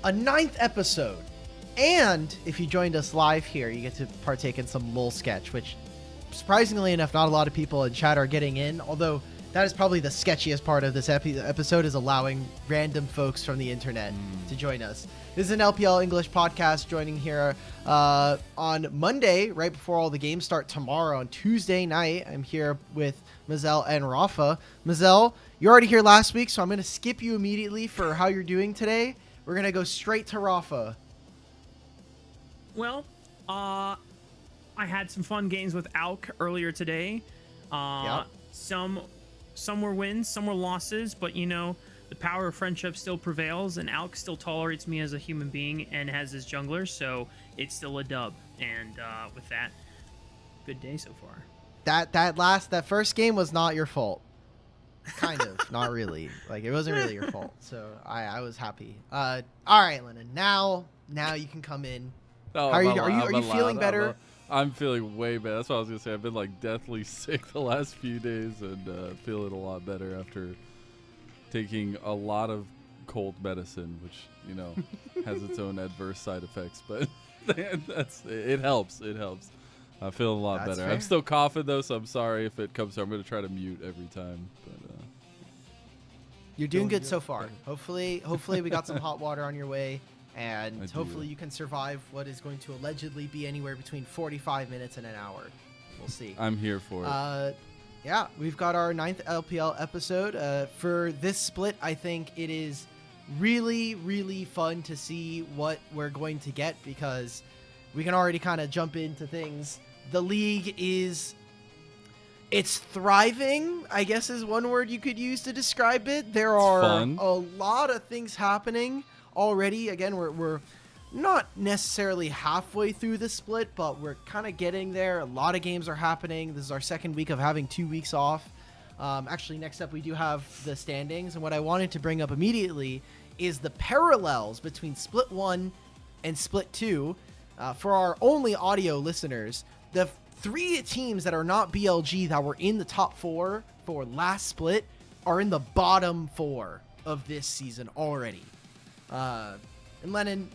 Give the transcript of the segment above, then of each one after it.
a 9th episode. And if you joined us live here, you get to partake in some LOL sketch, which surprisingly enough, not a lot of people in chat are getting in, although that is probably the sketchiest part of this episode, is allowing random folks from the internet to join us. This is an LPL English podcast joining here on Monday, right before all the games start tomorrow on Tuesday night. I'm here with Mazel and Rafa. Mazel, you're already here last week, so I'm going to skip you immediately for how you're doing today. We're going to go straight to Rafa. Well, I had some fun games with Alk earlier today. Yep. Some were wins, some were losses, but you know, the power of friendship still prevails, and Alk still tolerates me as a human being and has his jungler, so it's still a dub. And with that, good day so far. That first game was not your fault. Kind of, not really. Like, it wasn't really your fault. So I was happy. All right, Lennon. Now you can come in. Oh, Are you feeling better? I'm feeling way better. That's what I was gonna say. I've been like deathly sick the last few days and feeling a lot better after taking a lot of cold medicine, which, you know, has its own adverse side effects. But it helps. It helps. I feel a lot better. Fair. I'm still coughing though, so I'm sorry if it comes. I'm gonna try to mute every time. But you're doing good so far. Hopefully we got some hot water on your way. And hopefully you can survive what is going to allegedly be anywhere between 45 minutes and an hour. We'll see. I'm here for it. Yeah, we've got our 9th LPL episode. For this split, I think it is really, really fun to see what we're going to get, because we can already kind of jump into things. The league it's thriving, I guess is one word you could use to describe it. There are a lot of things happening already. Again, we're not necessarily halfway through the split, but we're kind of getting there. A lot of games are happening. This is our second week of having 2 weeks off. Actually, next up we do have the standings, and what I wanted to bring up immediately is the parallels between split 1 and split 2. For our only audio listeners, the 3 teams that are not BLG that were in the top 4 for last split are in the bottom 4 of this season already. And Lennon,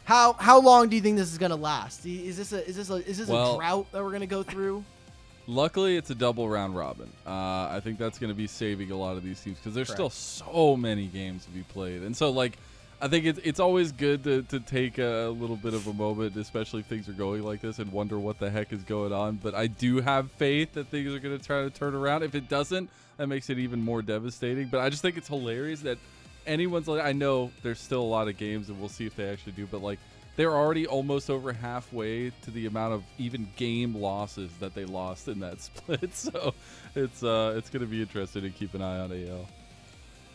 how long do you think this is gonna last? Is this a drought that we're gonna go through? Luckily, it's a double round robin. I think that's going to be saving a lot of these teams, because there's still so many games to be played. And so, like, I think it's always good to take a little bit of a moment, especially if things are going like this, and wonder what the heck is going on. But I do have faith that things are going to try to turn around. If it doesn't, that makes it even more devastating. But I just think it's hilarious that anyone's like, I know there's still a lot of games, and we'll see if they actually do, but like, they're already almost over halfway to the amount of even game losses that they lost in that split. So it's going to be interesting to keep an eye on AL.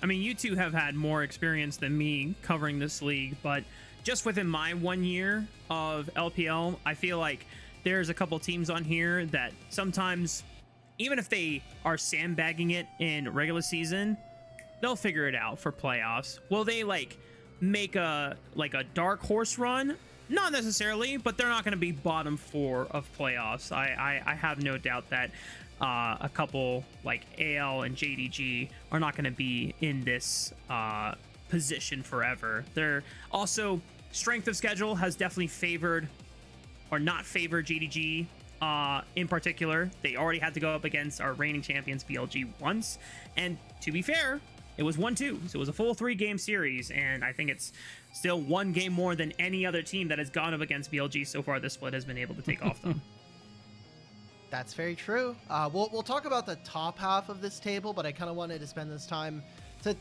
I mean, you two have had more experience than me covering this league, but just within my 1 year of LPL, I feel like there's a couple teams on here that sometimes, even if they are sandbagging it in regular season, they'll figure it out for playoffs. Will they make a dark horse run? Not necessarily, but they're not going to be bottom 4 of playoffs. I have no doubt that a couple like AL and JDG are not going to be in this position forever. They're also, strength of schedule has definitely favored or not favored JDG in particular. They already had to go up against our reigning champions BLG once, and to be fair, it was 1-2, so it was a full 3-game series, and I think it's still 1 game more than any other team that has gone up against BLG so far this split has been able to take off them. That's very true. We'll talk about the top half of this table, but I kind of wanted to spend this time to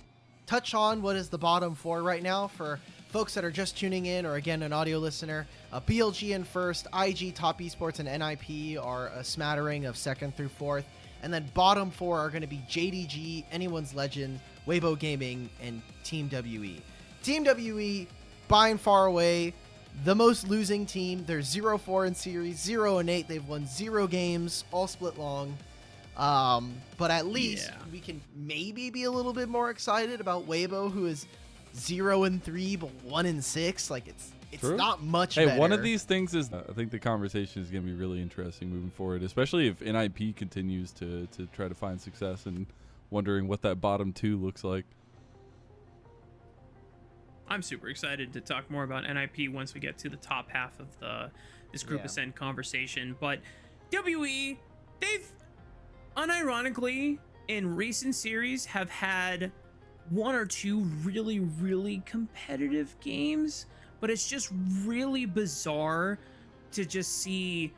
touch on what is the bottom 4 right now for folks that are just tuning in, or again, an audio listener. BLG in first, IG, Top Esports, and NIP are a smattering of 2nd through 4th. And then bottom 4 are going to be JDG, Anyone's Legend, Weibo Gaming, and Team WE. Team WE, by and far away, the most losing team. They're 0-4 in series, 0-8. They've won 0 games, all split long. But at least we can maybe be a little bit more excited about Weibo, who is 0-3, but 1-6. Like, it's not much better. One of these things is, I think the conversation is going to be really interesting moving forward, especially if NIP continues to try to find success, and wondering what that bottom 2 looks like. I'm super excited to talk more about NIP once we get to the top half of this Group Ascent conversation. But WE, they've unironically in recent series have had one or two really, really competitive games, but it's just really bizarre to just see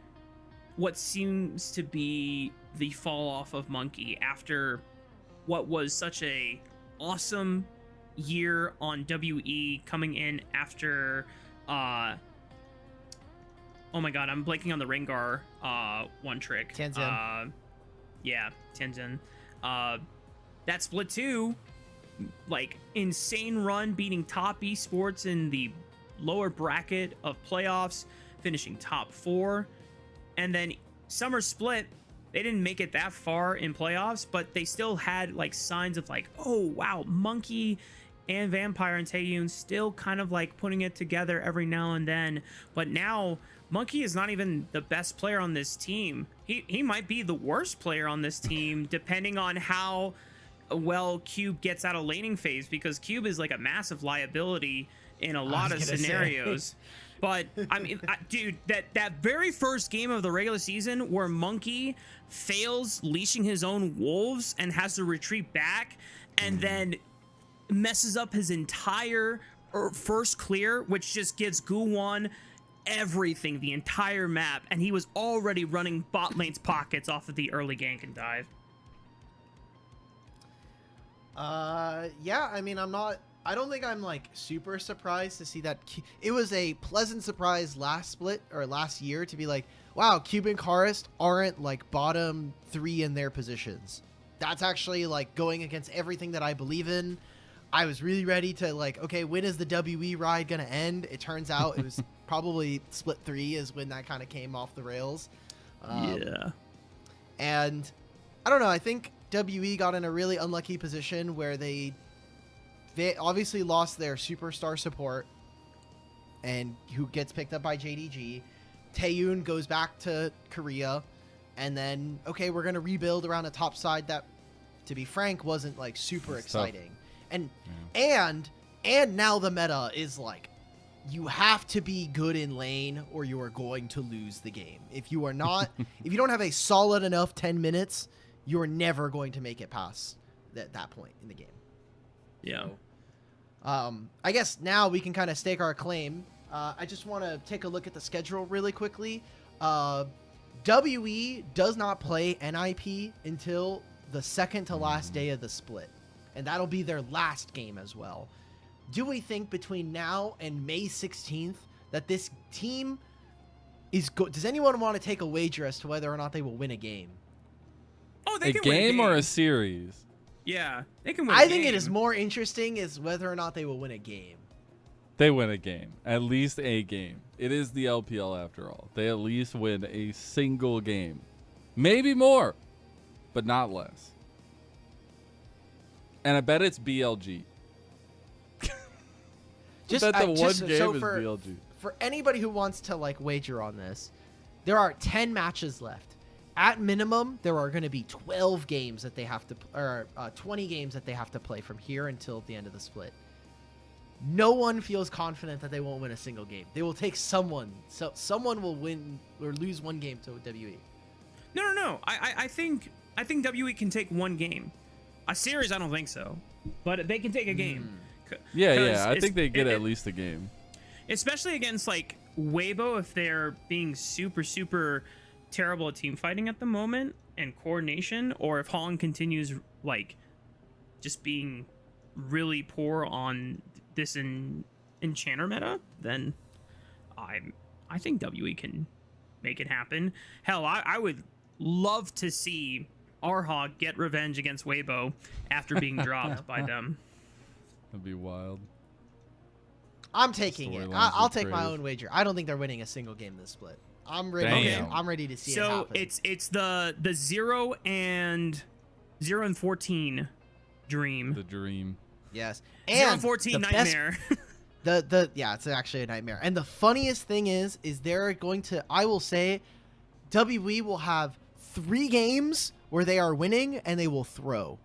what seems to be the fall off of Monkey after what was such a awesome year on WE, coming in after oh my god, I'm blanking on the Rengar one trick. Tianjin. Yeah, Tianjin. That split 2, like insane run, beating top esports in the lower bracket of playoffs, finishing top 4. And then summer split, they didn't make it that far in playoffs, but they still had like signs of like, oh wow, Monkey and Vampire and Taeyun still kind of like putting it together every now and then. But now Monkey is not even the best player on this team. He might be the worst player on this team, depending on how well Cube gets out of laning phase, because Cube is like a massive liability in a lot of scenarios. But I mean, dude, that very first game of the regular season where Monkey fails leashing his own wolves and has to retreat back and then messes up his entire first clear, which just gives Guwon everything, the entire map, and he was already running bot lane's pockets off of the early gank and dive. Yeah, I mean, I don't think I'm like super surprised to see that. It was a pleasant surprise last split or last year to be like, wow, Cube and Karist aren't like bottom 3 in their positions. That's actually like going against everything that I believe in. I was really ready to like, okay, when is the WE ride gonna end? It turns out it was probably split 3 is when that kind of came off the rails. Yeah. And I don't know, I think WE got in a really unlucky position where they obviously lost their superstar support, and who gets picked up by JDG. Taeyun goes back to Korea, and then, okay, we're going to rebuild around a top side that, to be frank, wasn't like super exciting. And now the meta is like, you have to be good in lane or you are going to lose the game. If you are not, if you don't have a solid enough 10 minutes, you're never going to make it past that point in the game. Yeah. So, I guess now we can kind of stake our claim. I just want to take a look at the schedule really quickly. WE does not play NIP until the second to last day of the split, and that'll be their last game as well. Do we think between now and May 16th that this team is does anyone want to take a wager as to whether or not they will win a game? Oh, they a can game win a game or a series? Yeah, they can win a I game. think it is more interesting is whether or not they will win a game. They win a game. At least a game. It is the LPL after all. They at least win a single game. Maybe more, but not less. And I bet it's BLG. Just I bet the one just, game so is for, BLG. For anybody who wants to like wager on this, there are 10 matches left. At minimum, there are going to be 12 games that they have to, or 20 games that they have to play from here until the end of the split. No one feels confident that they won't win a single game. They will take someone. So someone will win or lose one game to WE. No. I think WE can take one game. A series, I don't think so, but they can take a game. Yeah. I think they get at least a game, especially against like Weibo if they're being super terrible at team fighting at the moment and coordination, or if Holland continues like just being really poor on this enchanter meta, then I think WE can make it happen. Hell, I would love to see Arhog get revenge against Weibo after being dropped by them. That'd be wild. I'm taking it. I'll take my own wager. I don't think they're winning a single game this split. I'm ready. Damn. I'm ready to see it so happen. it's the 0 and 14 dream. The dream. Yes. 0 And and 14 the nightmare. Yeah, it's actually a nightmare. And the funniest thing is they're going to, I will say, WE will have 3 games where they are winning and they will throw.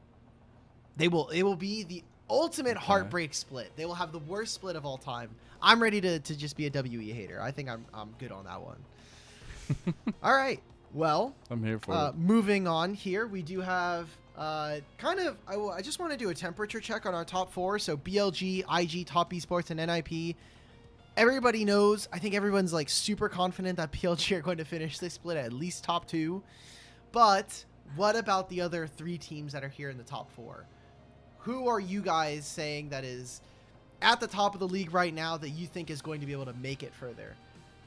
It will be the ultimate heartbreak split. They will have the worst split of all time. I'm ready to just be a WE hater. I think I'm good on that one. All right. Well, I'm here for it. Moving on here, we do have I just want to do a temperature check on our top 4. So BLG, IG, Top Esports, and NIP. Everybody knows. I think everyone's like super confident that BLG are going to finish this split at least top 2. But what about the other 3 teams that are here in the top 4? Who are you guys saying that is at the top of the league right now that you think is going to be able to make it further?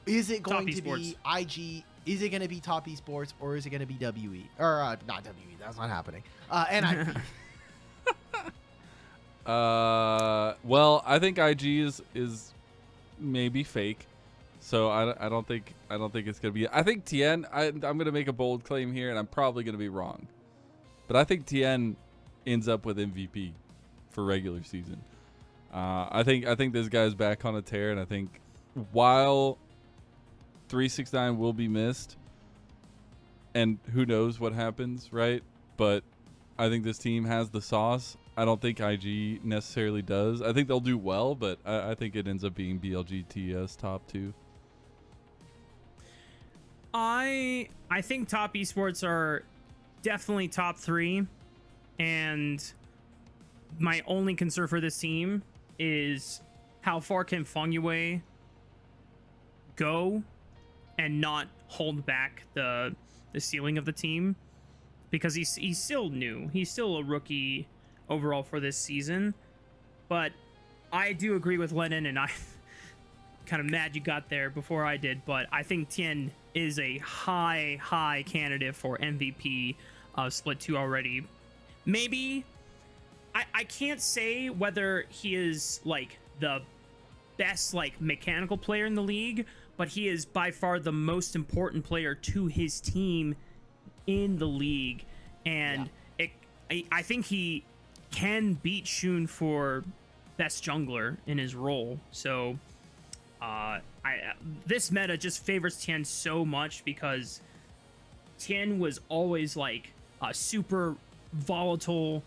Is it going to be IG? Is it going to be Top Esports, or is it going to be WE? Or not WE, that's not happening. NIP. Well, I think IG is maybe fake. So I don't think it's going to be. I think Tien, I'm going to make a bold claim here, and I'm probably going to be wrong. But I think Tien ends up with MVP for regular season. I think this guy's back on a tear, and I think while 369 will be missed, and who knows what happens, right? But I think this team has the sauce. I don't think IG necessarily does. I think they'll do well, but I think it ends up being BLG TS top 2. I think Top Esports are definitely top 3, and my only concern for this team is how far can Fengyue go and not hold back the ceiling of the team, because he's still new. He's still a rookie overall for this season. But I do agree with Lennon, and I kind of mad you got there before I did, but I think Tien is a high candidate for MVP of Split 2 already. Maybe I can't say whether he is like the best like mechanical player in the league, but he is by far the most important player to his team in the league. And I think he can beat Shun for best jungler in his role. So this meta just favors Tien so much, because Tien was always like a super volatile,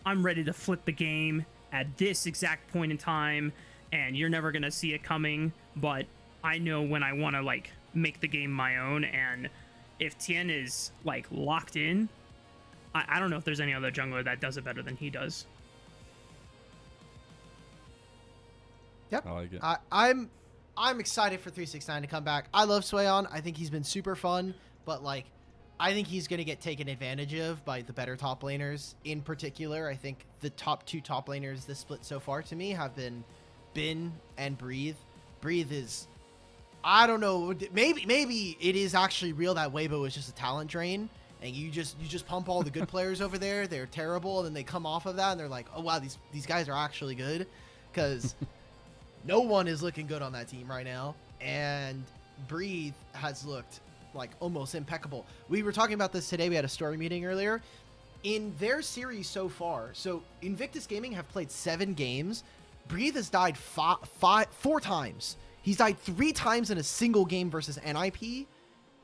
I'm ready to flip the game at this exact point in time, and you're never gonna see it coming, but I know when I want to like make the game my own. And if Tien is like locked in, I don't know if there's any other jungler that does it better than he does. Yep. I like it. I'm excited for 369 to come back. I love Swayon. I think he's been super fun, but like I think he's going to get taken advantage of by the better top laners. In particular, I think the top 2 top laners this split so far to me have been Bin and Breathe. Breathe is, I don't know, maybe it is actually real that Weibo is just a talent drain, and you just pump all the good players over there. They're terrible, and then they come off of that and they're like, oh wow, these guys are actually good, because no one is looking good on that team right now, and Breathe has looked like almost impeccable. We were talking about this today. We had a story meeting earlier. In their series so far, so Invictus Gaming have played 7 games. Breathe has died 4 times. He's died 3 times in a single game versus NIP,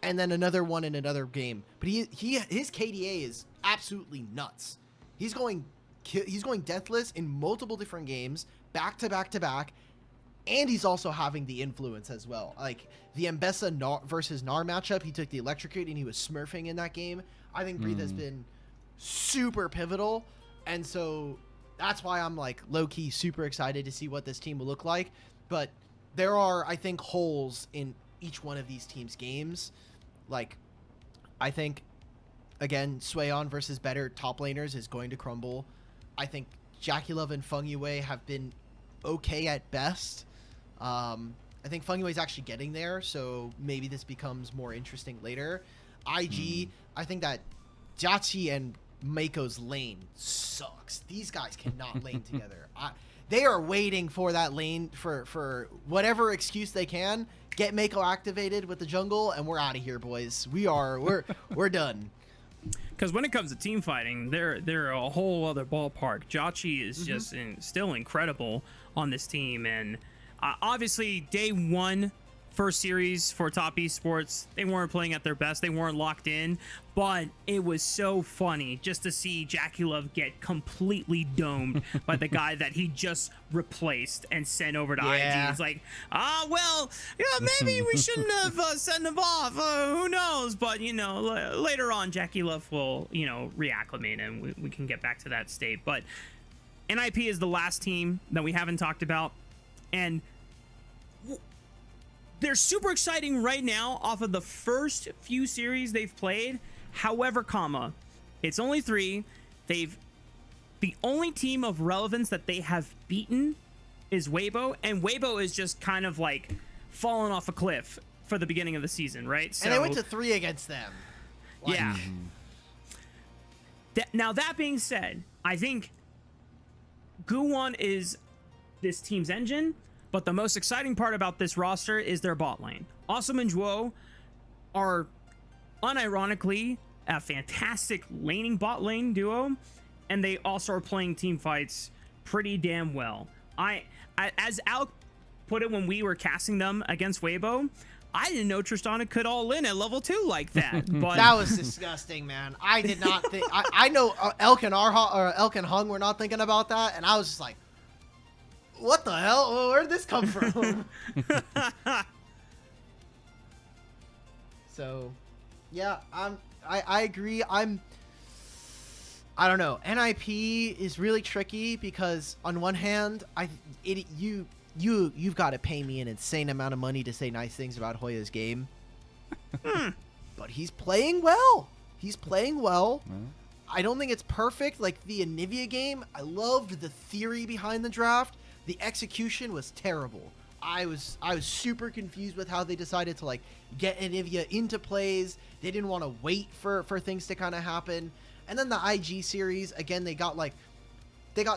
and then another one in another game. But his KDA is absolutely nuts. He's going deathless in multiple different games, back to back to back, and he's also having the influence as well. Like the Mbessa versus Gnar matchup, he took the electrocute and he was smurfing in that game. I think Breathe has been super pivotal, and so that's why I'm like low-key super excited to see what this team will look like. But there are, I think, holes in each one of these teams' games. Like, I think, again, Swayon versus better top laners is going to crumble. I think JackieLove and Fengyue have been okay at best. I think Fengyue is actually getting there, so maybe this becomes more interesting later. IG, I think that Jachi and Mako's lane sucks. These guys cannot lane together. They are waiting for that lane for whatever excuse they can. Get Mako activated with the jungle, and we're out of here, boys. We're done. Because when it comes to team fighting, they're a whole other ballpark. Jachi is just still incredible on this team, and obviously day 1 first series for Top Esports, they weren't playing at their best. They weren't locked in, but it was so funny just to see Jackie Love get completely domed by the guy that he just replaced and sent over to IG. It's like, well, maybe we shouldn't have sent him off. Who knows? But, later on, Jackie Love will, reacclimate and we can get back to that state. But NIP is the last team that we haven't talked about. And they're super exciting right now off of the first few series they've played. However, it's only 3. The only team of relevance that they have beaten is Weibo, and Weibo is just kind of like falling off a cliff for the beginning of the season, right? And they went to 3 against them. Yeah. Now, that being said, I think Guwon is this team's engine. But the most exciting part about this roster is their bot lane. Awesome and Duo are unironically a fantastic laning bot lane duo, and they also are playing team fights pretty damn well. As Al put it when we were casting them against Weibo, I didn't know Tristana could all in at level 2 like that. But that was disgusting, man. I did not think. I know Elk and Hung were not thinking about that, and I was just like, what the hell? Where'd this come from? So, yeah, I agree. I don't know. NIP is really tricky because on one hand, you've got to pay me an insane amount of money to say nice things about Hoya's game. But he's playing well. I don't think it's perfect like the Anivia game. I loved the theory behind the draft. The execution was terrible. I was super confused with how they decided to get Anivia into plays. They didn't want to wait for things to kind of happen. And then the IG series, again, they got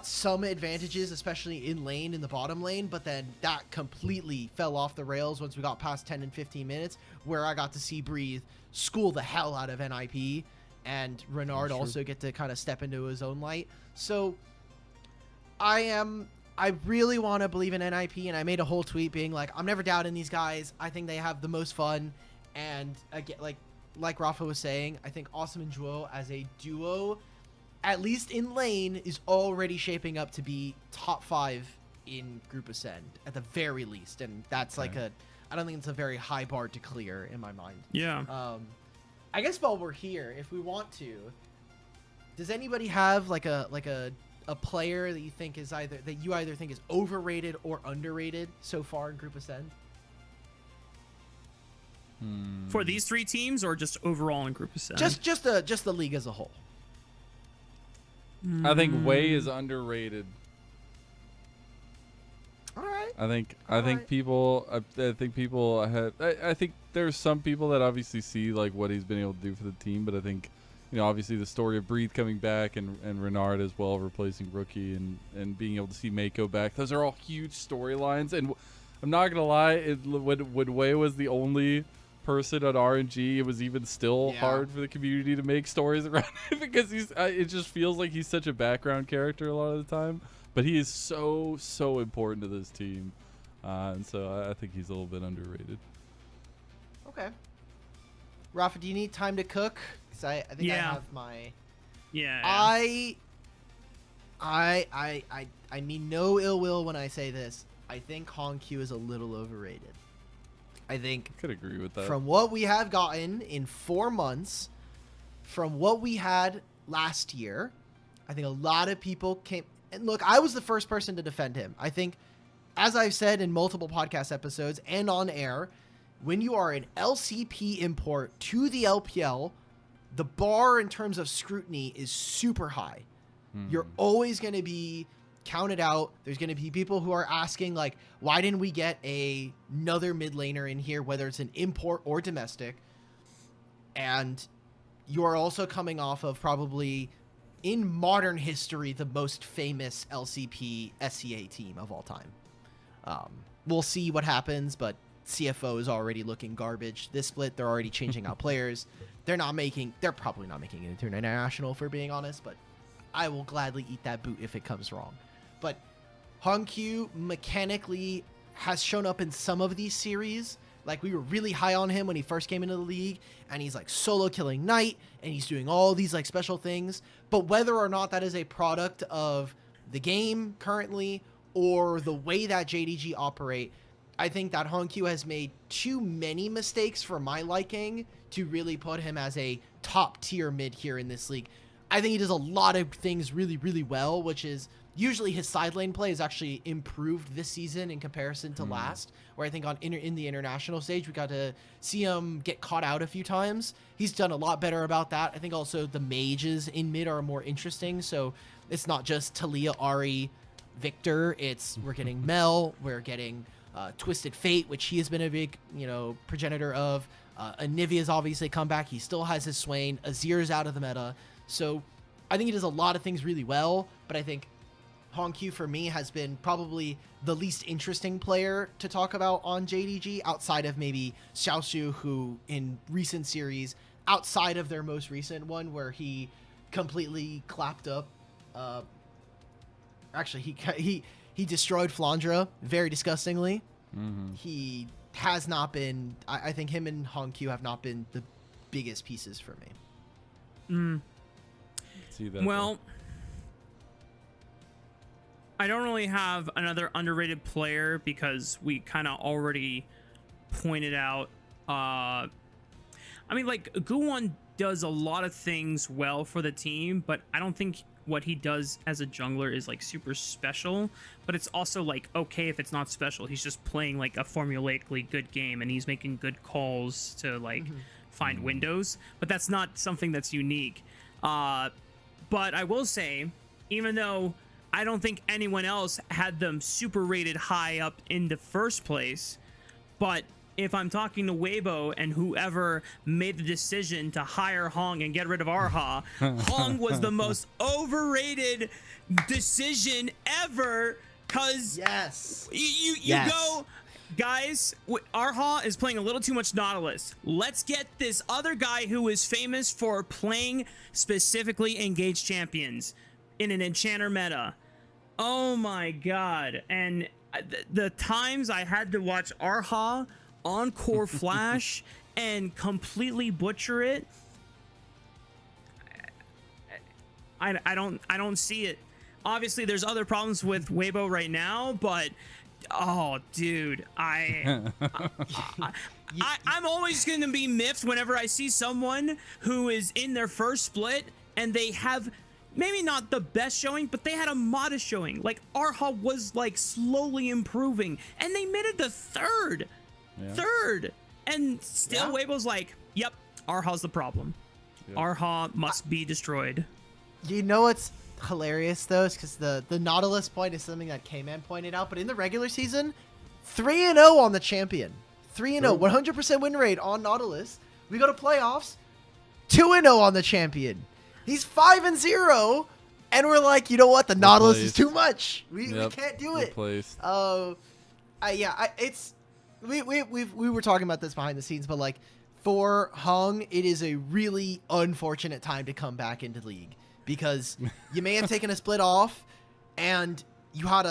some advantages, especially in the bottom lane, but then that completely fell off the rails once we got past 10 and 15 minutes, where I got to see Breathe school the hell out of NIP, and Renard also get to kind of step into his own light. So I really want to believe in NIP, and I made a whole tweet being like, I'm never doubting these guys. I think they have the most fun. And again, like Rafa was saying, I think Awesome and Duo as a duo, at least in lane, is already shaping up to be top 5 in Group Ascend at the very least. And that's I don't think it's a very high bar to clear in my mind. Yeah. I guess while we're here, if we want to, does anybody have a player that you think is either think is overrated or underrated so far in Group Ascend? For these 3 teams, or just overall in Group Ascend? Just the league as a whole. I think Wei is underrated. All right. I think people I think there's some people that obviously see what he's been able to do for the team, but I think obviously the story of Breathe coming back and Renard as well replacing Rookie and being able to see Mako back. Those are all huge storylines. And I'm not going to lie, when Wei was the only person on RNG, it was even still hard for the community to make stories around it because it just feels like he's such a background character a lot of the time. But he is so important to this team. And so I think he's a little bit underrated. Okay. Rafa, do you need time to cook? Because I think I have my... Yeah. I mean no ill will when I say this. I think Hong Q is a little overrated. I think... I could agree with that. From what we have gotten in 4 months, from what we had last year, I think a lot of people came... And look, I was the first person to defend him. I think, as I've said in multiple podcast episodes and on air, when you are an LCP import to the LPL, the bar in terms of scrutiny is super high. You're always going to be counted out. There's going to be people who are asking, why didn't we get another mid laner in here, whether it's an import or domestic? And you are also coming off of probably, in modern history, the most famous LCP SCA team of all time. We'll see what happens, but CFO is already looking garbage. This split, they're already changing out players. They're probably not making it into international, for being honest, but I will gladly eat that boot if it comes wrong. But Hong Q mechanically has shown up in some of these series. Like, we were really high on him when he first came into the league, and he's like solo killing Knight, and he's doing all these like special things. But whether or not that is a product of the game currently or the way that JDG operate, I think that Hongq has made too many mistakes for my liking to really put him as a top tier mid here in this league. I think he does a lot of things really, really well, which is usually his side lane play is actually improved this season in comparison to last, where I think in the international stage, we got to see him get caught out a few times. He's done a lot better about that. I think also the mages in mid are more interesting. So it's not just Talia, Ahri, Victor. We're getting Mel, we're getting Twisted Fate, which he has been a big, progenitor of. Anivia's obviously come back. He still has his Swain. Azir's out of the meta. So I think he does a lot of things really well, but I think Hongq for me has been probably the least interesting player to talk about on JDG outside of maybe Xiaoshu, who in recent series, outside of their most recent one where he completely clapped up. Actually, he destroyed Flandra very disgustingly. He has not been. I think him and Hongq have not been the biggest pieces for me. See that? Well, I don't really have another underrated player because we kind of already pointed out. I mean, like, Guwon does a lot of things well for the team, but I don't think what he does as a jungler is like super special. But it's also like okay if it's not special. He's just playing like a formulaically good game, and he's making good calls to like find windows. But that's not something that's unique. But I will say, even though I don't think anyone else had them super rated high up in the first place, but if I'm talking to Weibo and whoever made the decision to hire Hong and get rid of Arha, Hong was the most overrated decision ever, because you go, guys, Arha is playing a little too much Nautilus. Let's get this other guy who is famous for playing specifically engaged champions in an enchanter meta. Oh my god. And the times I had to watch Arha on Core Flash and completely butcher it, I don't see it. Obviously there's other problems with Weibo right now, but oh dude, I'm always going to be miffed whenever I see someone who is in their first split and they have maybe not the best showing, but they had a modest showing. Like Arha was like slowly improving, and they made it the third, and still Weibo's like, "Yep, Arha's the problem. Arha must be destroyed." You know what's hilarious though, is because the Nautilus point is something that K-Man pointed out, but in the regular season, 3-0 on the champion, 3-0, 100% win rate on Nautilus. We go to playoffs, 2-0 on the champion. He's 5-0, and we're like, you know what? The Nautilus is too much. We can't do it. We were talking about this behind the scenes, but like for Hong, it is a really unfortunate time to come back into the league because you may have taken a split off, and you had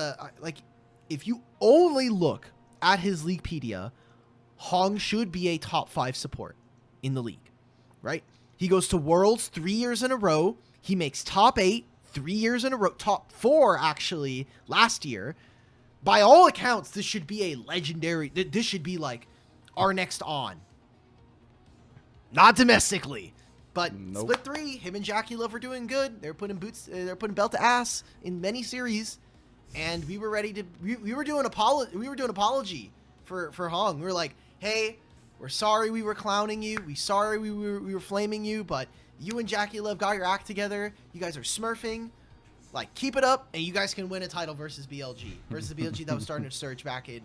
if you only look at his Leaguepedia, Hong should be a top 5 support in the league, right? He goes to Worlds 3 years in a row. He makes top 8 3 years in a row. Top 4, actually, last year. By all accounts, this should be a legendary... This should be, like, our next on. Not domestically. But Split 3, him and Jackie Love were doing good. They're putting belt to ass in many series. And we were ready to... We were doing apology for Hong. We were like, hey... We're sorry we were clowning you. We're sorry we were flaming you, but you and Jackie Love got your act together. You guys are smurfing. Like, keep it up, and you guys can win a title versus BLG. Versus BLG that was starting to surge back in.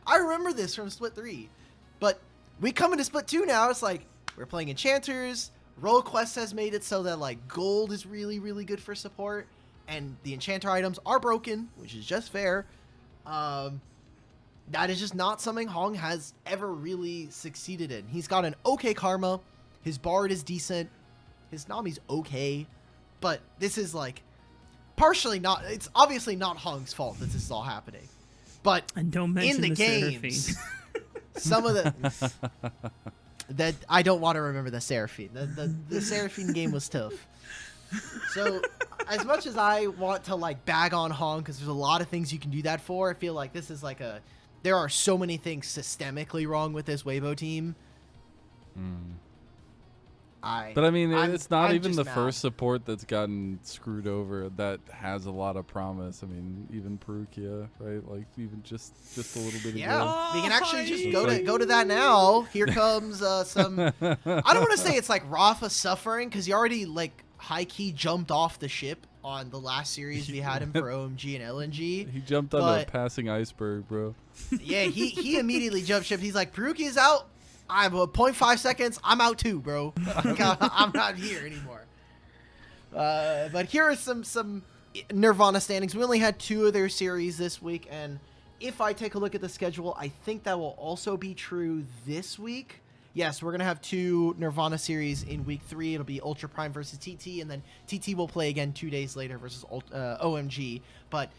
I remember this from Split 3. But we come into Split 2 now. It's like, we're playing Enchanters. Role Quest has made it so that, like, gold is really, really good for support. And the Enchanter items are broken, which is just fair. That is just not something Hong has ever really succeeded in. He's got an okay karma. His Bard is decent. His Nami's okay. But this is like partially not... It's obviously not Hong's fault that this is all happening. But and don't mention in the the games... some of the that I don't want to remember the Seraphine. The Seraphine game was tough. So as much as I want to like bag on Hong, because there's a lot of things you can do that for, I feel like this is like there are so many things systemically wrong with this Weibo team. But I mean, it's not I'm even just the mad. first support that's gotten screwed over that has a lot of promise. I mean, even Perukia, right? Like even just a little bit Yeah, ago. we can actually just Hi. go to that now. Here comes some. I don't want to say it's like Rafa suffering, because he already like high key jumped off the ship on the last series we had him for OMG and LNG. He jumped on a passing iceberg, bro. Yeah, he immediately jumped ship. He's like, Perukia's out. I'm 0.5 seconds. I'm out too, bro. I'm not here anymore. But here are some Nirvana standings. We only had 2 of their series this week, and if I take a look at the schedule, I think that will also be true this week. Yes, we're going to have 2 Nirvana series in week 3. It'll be Ultra Prime versus TT, and then TT will play again 2 days later versus OMG. But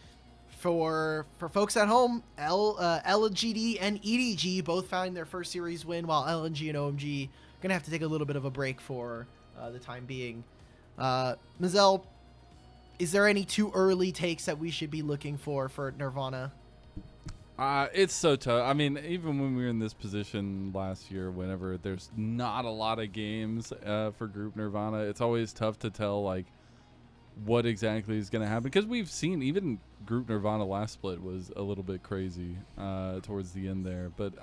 for folks at home, LGD and EDG both found their first series win, while LNG and OMG are going to have to take a little bit of a break for the time being. Mazel, is there any too early takes that we should be looking for Nirvana? It's so tough. I mean, even when we were in this position last year, whenever there's not a lot of games for Group Nirvana, it's always tough to tell like what exactly is going to happen, because we've seen even Group Nirvana last split was a little bit crazy towards the end there. But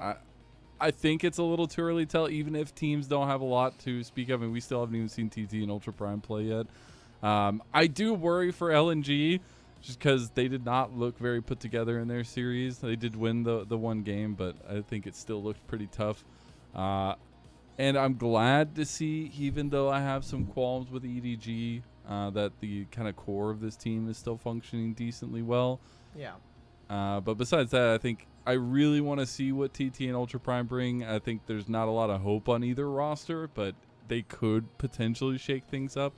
I think it's a little too early to tell, even if teams don't have a lot to speak of, and we still haven't even seen TT and Ultra Prime play yet. I do worry for LNG, just because they did not look very put together in their series. They did win the one game, but I think it still looked pretty tough. And I'm glad to see, even though I have some qualms with EDG, that the kind of core of this team is still functioning decently well. Yeah. But besides that, I think I really want to see what TT and Ultra Prime bring. I think there's not a lot of hope on either roster, but they could potentially shake things up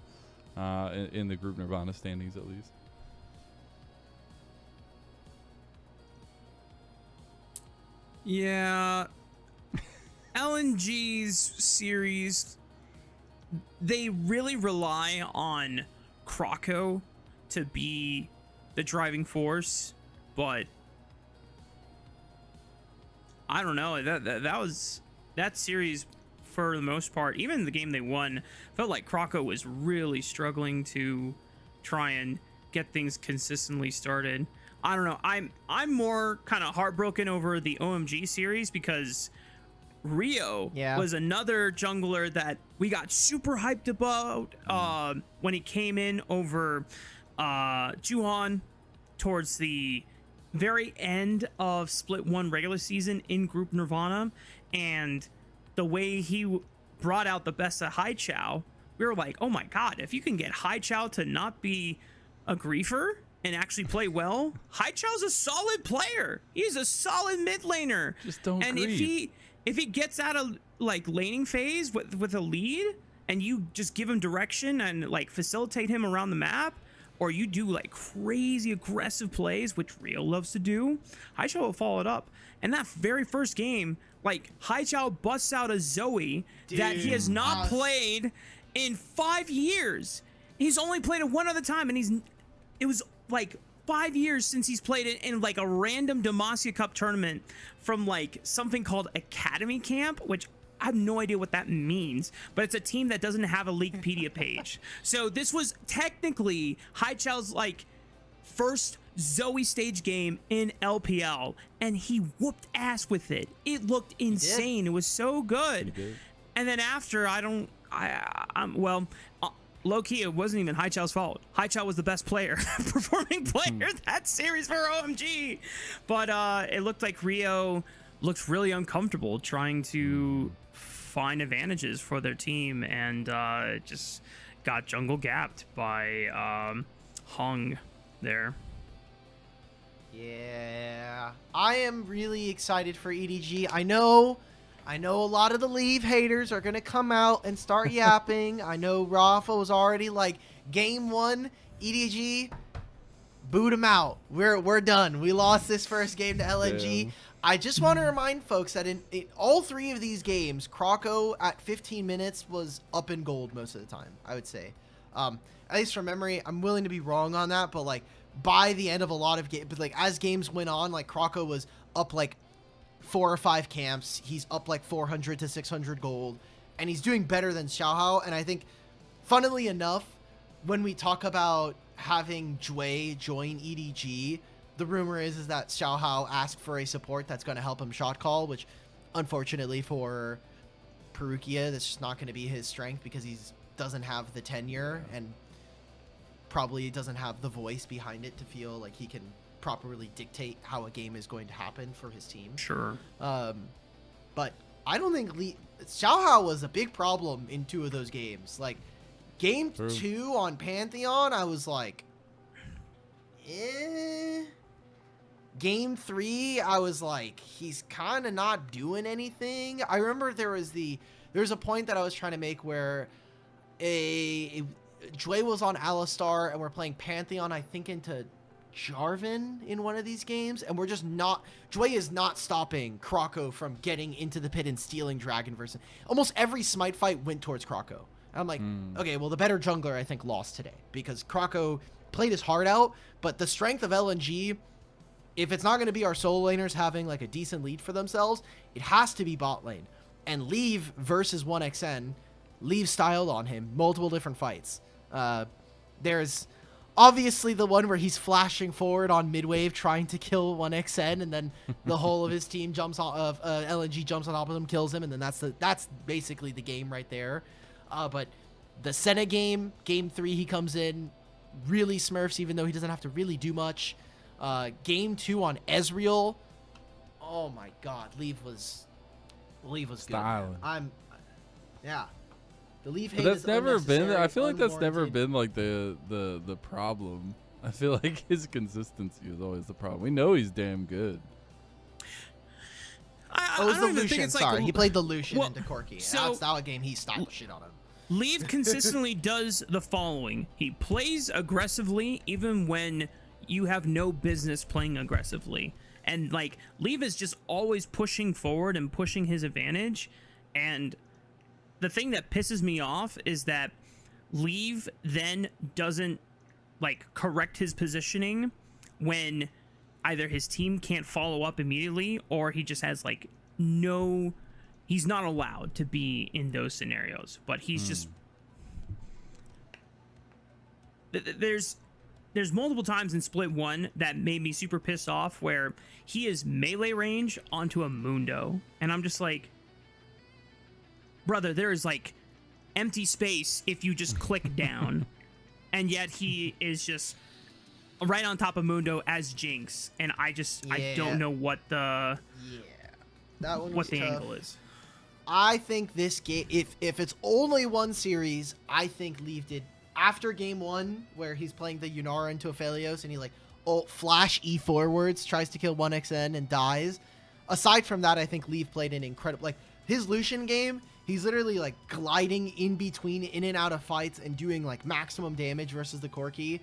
in the Group Nirvana standings at least. Yeah. LNG's series, they really rely on Croco to be the driving force, but I don't know. That series, for the most part, even the game they won, felt like Croco was really struggling to try and get things consistently started. I don't know. I'm more kind of heartbroken over the OMG series, because Rio was another jungler that we got super hyped about when he came in over Juhan towards the very end of Split 1 regular season in Group Nirvana, and the way he brought out the best of Hai Chao, we were like, oh my god, if you can get Hai Chao to not be a griefer and actually play well, Hai Chao's a solid player. He's a solid mid laner. Just don't grieve. If he gets out of like laning phase with a lead, and you just give him direction and like facilitate him around the map, or you do like crazy aggressive plays, which Rio loves to do, Hai Chao will follow it up. And that very first game, like Hai Chao busts out a Zoe that he has not played in 5 years. He's only played it one other time, and it was like 5 years since he's played it in like a random Demacia Cup tournament from like something called Academy Camp, which I have no idea what that means, but it's a team that doesn't have a Leaguepedia page. So this was technically Hai Chao's like first Zoe stage game in LPL, and he whooped ass with it. It looked insane. It was so good. And then after, low-key, it wasn't even Hai Chao's fault. Hai Chao was the best player, performing player that series for OMG. But it looked like Rio looked really uncomfortable trying to find advantages for their team, and just got jungle gapped by Hong there. Yeah, I am really excited for EDG. I know a lot of the Leave haters are going to come out and start yapping. I know Rafa was already like, game 1, EDG, Boot him out. We're done. We lost this first game to LNG. Damn. I just want to remind folks that in all 3 of these games, Croco at 15 minutes was up in gold most of the time, I would say. At least from memory, I'm willing to be wrong on that, but like by the end of a lot of games, but like as games went on, like Croco was up like 4 or 5 camps. He's up like 400 to 600 gold, and he's doing better than Xiaohao. And I think, funnily enough, when we talk about having Jue join EDG, the rumor is that Xiaohao asked for a support that's going to help him shot call, which unfortunately for Perukia, that's just not going to be his strength because he doesn't have the tenure and probably doesn't have the voice behind it to feel like he can properly dictate how a game is going to happen for his team. Sure. But I don't think Xiaohao was a big problem in 2 of those games. Like, game 2 on Pantheon, I was like, Game 3, I was like, he's kind of not doing anything. I remember there was a point that I was trying to make where Jue was on Alistar and we're playing Pantheon, I think, into Jarvan in one of these games, and we're just not. Jue is not stopping Croco from getting into the pit and stealing Dragon versus. Almost every smite fight went towards Croco. And I'm like, okay, well, the better jungler, I think, lost today because Croco played his heart out, but the strength of LNG, if it's not going to be our solo laners having like a decent lead for themselves, it has to be bot lane. And Leave versus 1xN, Leave styled on him multiple different fights. There's obviously the one where he's flashing forward on mid wave trying to kill 1xN, and then the whole of his team jumps on LNG jumps on top of him, kills him, and then that's basically the game right there. But the Senna game 3, he comes in, really smurfs even though he doesn't have to really do much. Game 2 on Ezreal, oh my god, Leave was Styling. good. Yeah. The Leave hate But that's is never been. unnecessary, I feel like that's never unwarranted. been like the problem. I feel like his consistency is always the problem. We know he's damn good. Oh, it was I the don't even think Lucian. it's Sorry, like, he played the Lucian well, into Corki. so- That's that game he styled shit on him. Leave consistently does the following. He plays aggressively even when you have no business playing aggressively. And like Leave is just always pushing forward and pushing his advantage. And the thing that pisses me off is that Leave then doesn't like correct his positioning when either his team can't follow up immediately or he just has like he's not allowed to be in those scenarios, but he's just there's multiple times in split 1 that made me super pissed off where he is melee range onto a Mundo, and I'm just like, brother, there is like empty space if you just click down, and yet he is just right on top of Mundo as Jinx, and I don't know what the That one what was the tough. angle is. I think this game, if it's only one series, I think Leave did after game 1 where he's playing the Yunara into Aphelios and he like flash E forwards, tries to kill 1xN and dies. Aside from that, I think Leave played an incredible, like his Lucian game, he's literally like gliding in between, in and out of fights and doing like maximum damage versus the Corki.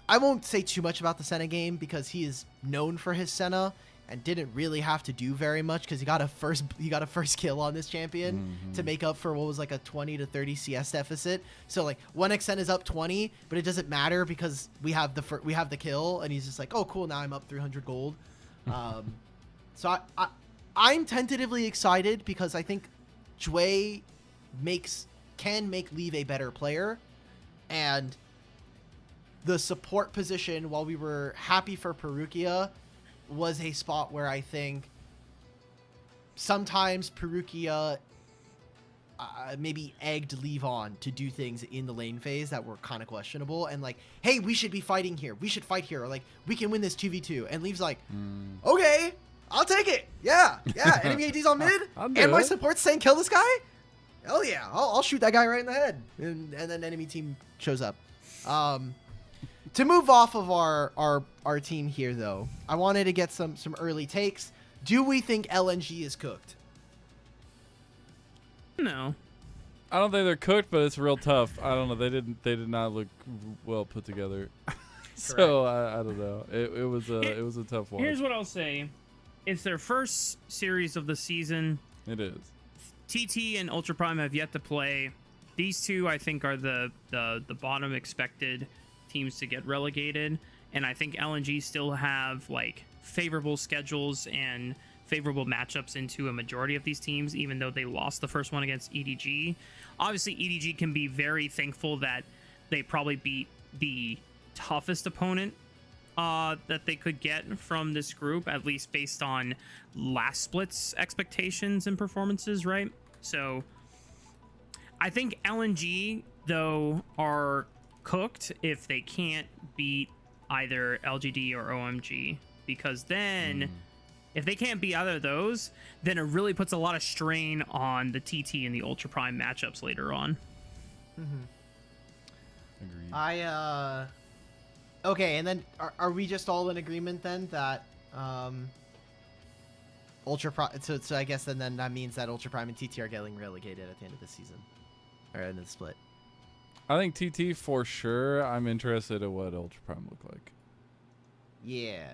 I won't say too much about the Senna game because he is known for his Senna and didn't really have to do very much because he got a first kill on this champion to make up for what was like a 20 to 30 CS deficit. So like 1xN is up 20, but it doesn't matter because we have the kill, and he's just like, oh cool, now I'm up 300 gold. So I'm tentatively excited because I think Jue can make Leave a better player, and the support position, while we were happy for Perukia, was a spot where I think sometimes Perukia maybe egged Leave on to do things in the lane phase that were kind of questionable, and like, hey, we should be fighting here, we should fight here, or like, we can win this 2v2, and Leave's like, okay, I'll take it, yeah, enemy AD's on mid, and my support's saying kill this guy, hell yeah, I'll shoot that guy right in the head, and then enemy team shows up. To move off of our team here, though, I wanted to get some early takes. Do we think LNG is cooked? No. I don't think they're cooked, but it's real tough. I don't know. They did not look well put together. So I don't know. It was a tough one. Here's what I'll say: it's their first series of the season. It is. TT and Ultra Prime have yet to play. These two, I think, are the bottom expected teams to get relegated, and I think LNG still have like favorable schedules and favorable matchups into a majority of these teams, even though they lost the first one against EDG. Obviously, EDG can be very thankful that they probably beat the toughest opponent that they could get from this group, at least based on last split's expectations and performances, right? So I think LNG, though, are cooked if they can't beat either LGD or OMG, because then if they can't beat either of those, then it really puts a lot of strain on the TT and the Ultra Prime matchups later on. Agreed. Okay, and then are we just all in agreement then that Ultra Prime? So I guess then that means that Ultra Prime and TT are getting relegated at the end of the season, or end of the split. I think TT for sure. I'm interested in what Ultra Prime look like. Yeah.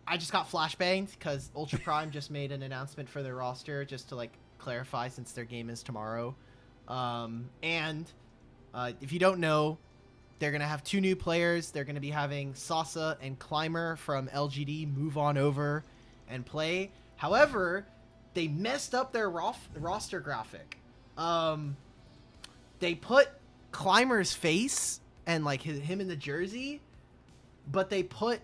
I just got flashbanged because Ultra Prime just made an announcement for their roster, just to like clarify, since their game is tomorrow. And if you don't know, they're going to have 2 new players. They're going to be having Sasa and Climber from LGD move on over and play. However, they messed up their roster graphic. They put Climber's face and like him in the jersey, but they put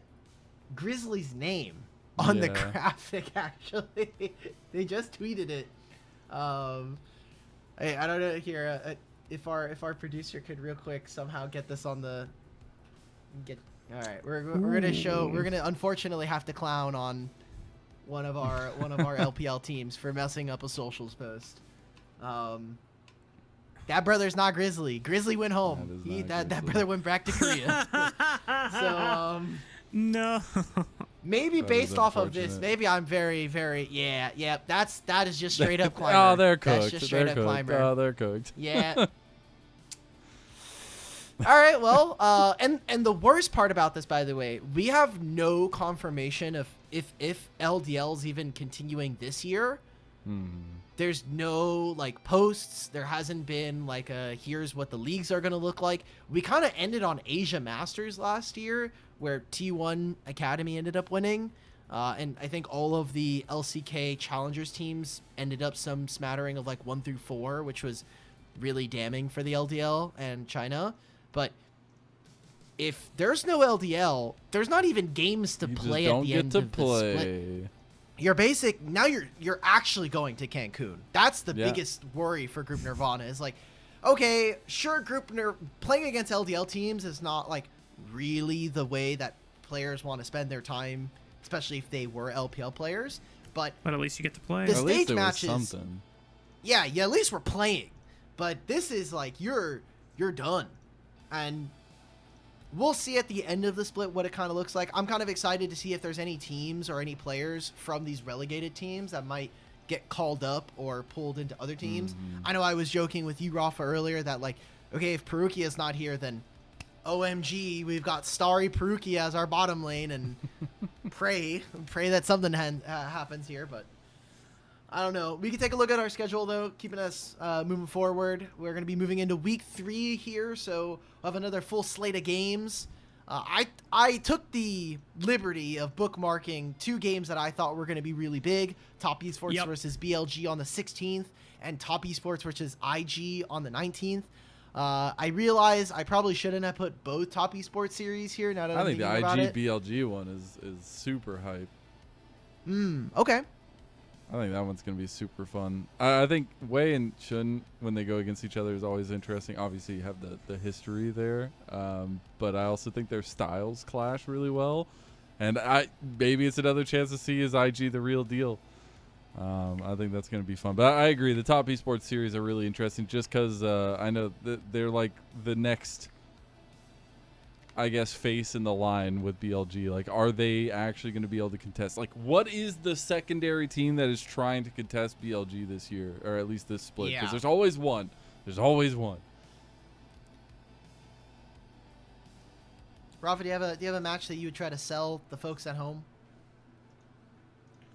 Grizzly's name on the graphic. Actually, they just tweeted it. I don't know here. If our producer could real quick somehow get this on the all right, we're gonna unfortunately have to clown on one of our LPL teams for messing up a socials post. That brother's not Grizzly. Grizzly went home. That brother went back to Korea. So no. Maybe based off of this, maybe I'm very, very that is just straight up Climber. Oh, they're cooked. That's just straight up Climber. Oh, they're cooked. Yeah. All right, well, and the worst part about this, by the way, we have no confirmation of if LDL's even continuing this year. There's no like posts. There hasn't been like here's what the leagues are going to look like. We kind of ended on Asia Masters last year, where T1 Academy ended up winning. And I think all of the LCK Challengers teams ended up some smattering of like 1 through 4, which was really damning for the LDL and China. But if there's no LDL, there's not even games to play at the end of the split. You're actually going to Cancun. That's the biggest worry for Group Nirvana, is like, okay, sure, playing against LDL teams is not like really the way that players want to spend their time, especially if they were LPL players. But at least you get to play. The at stage least matches, something. Yeah, at least we're playing. But this is like you're done, and we'll see at the end of the split what it kind of looks like. I'm kind of excited to see if there's any teams or any players from these relegated teams that might get called up or pulled into other teams. I know I was joking with you, Rafa, earlier that like, okay, if Perukia's not here, then OMG, we've got Starry Perukia as our bottom lane, and pray that something happens here. But I don't know. We can take a look at our schedule, though, keeping us moving forward. We're going to be moving into week 3 here, so we'll have another full slate of games. I took the liberty of bookmarking 2 games that I thought were going to be really big. Top Esports versus BLG on the 16th, and Top Esports versus IG on the 19th. I realize I probably shouldn't have put both Top Esports series here. Now that I'm thinking about it. I think the IG BLG one is super hype. Okay. I think that one's going to be super fun. I think Wei and Chun, when they go against each other, is always interesting. Obviously, you have the history there. But I also think their styles clash really well. And maybe it's another chance to see is IG the real deal. I think that's going to be fun. But I agree. The Top Esports series are really interesting just because I know that they're like the next, I guess, face in the line with BLG. Like, are they actually going to be able to contest? Like, what is the secondary team that is trying to contest BLG this year, or at least this split? Because there's always one. There's always one. Rafa, do you have a match that you would try to sell the folks at home?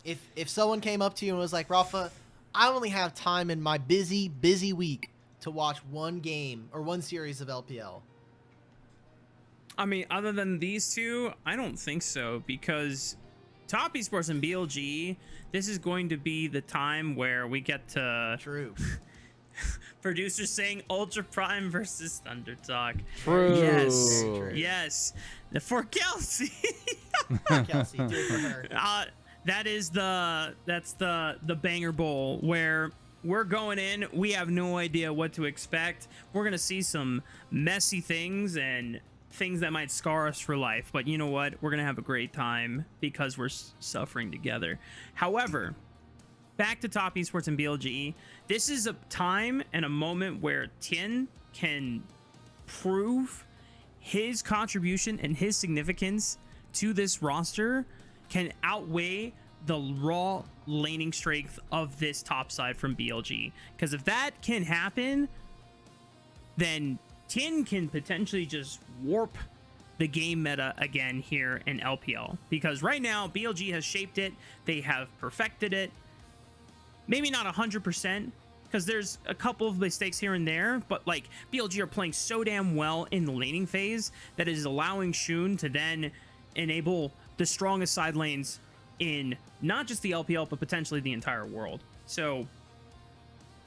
If someone came up to you and was like, Rafa, I only have time in my busy week to watch one game or one series of LPL. I mean, other than these two, I don't think so, because Top Esports and BLG, this is going to be the time where we get to... True. Producers saying Ultra Prime versus Thunder Talk. True. Yes. True. Yes. For Kelsey. Kelsey, do it for her. That's the banger bowl where we're going in. We have no idea what to expect. We're going to see some messy things and things that might scar us for life. But you know what? We're going to have a great time because we're suffering together. However, back to Top Esports and BLG. This is a time and a moment where Tien can prove his contribution and his significance to this roster can outweigh the raw laning strength of this top side from BLG. Because if that can happen, then Tien can potentially just warp the game meta again here in LPL. Because right now, BLG has shaped it. They have perfected it. Maybe not 100%, because there's a couple of mistakes here and there, but like BLG are playing so damn well in the laning phase that it is allowing Shun to then enable the strongest side lanes in not just the LPL, but potentially the entire world. So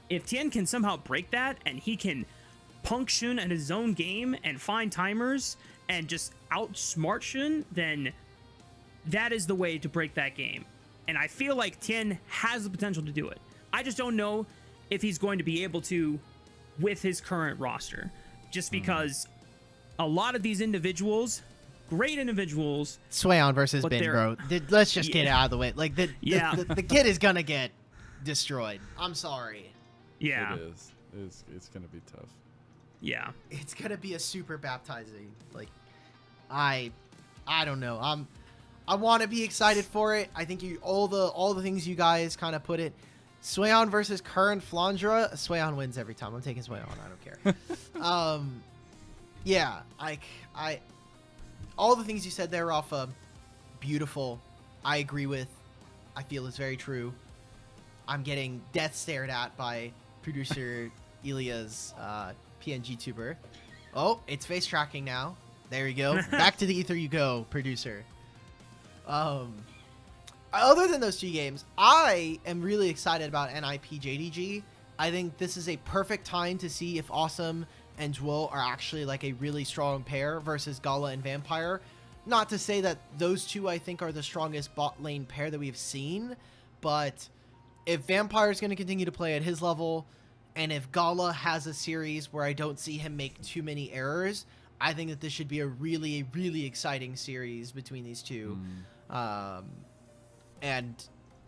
if Tien can somehow break that and he can punk Shun at his own game and find timers and just outsmart Shun, then that is the way to break that game. And I feel like Tien has the potential to do it. I just don't know if he's going to be able to with his current roster. Just because a lot of these individuals, great individuals... Swayon versus Bin, bro. Let's just get it out of the way. Like, the kid is going to get destroyed. I'm sorry. Yeah. It is. It's going to be tough. Yeah. It's going to be a super baptizing. Like, I don't know. I want to be excited for it. I think all the things you guys kind of put it. Swayon versus current Flandra. Swayon wins every time. I'm taking Swayon. I don't care. Yeah, I all the things you said there, Rafa, beautiful. I agree with. I feel it's very true. I'm getting death stared at by producer Ilia's PNG tuber. Oh, it's face tracking now. There you go. Back to the ether you go, producer. Other than those two games, I am really excited about NIP JDG. I think this is a perfect time to see if Awesome and Jwo are actually like a really strong pair versus Gala and Vampire. Not to say that those two I think are the strongest bot lane pair that we've seen, but if Vampire is going to continue to play at his level, and if Gala has a series where I don't see him make too many errors, I think that this should be a really, really exciting series between these two. And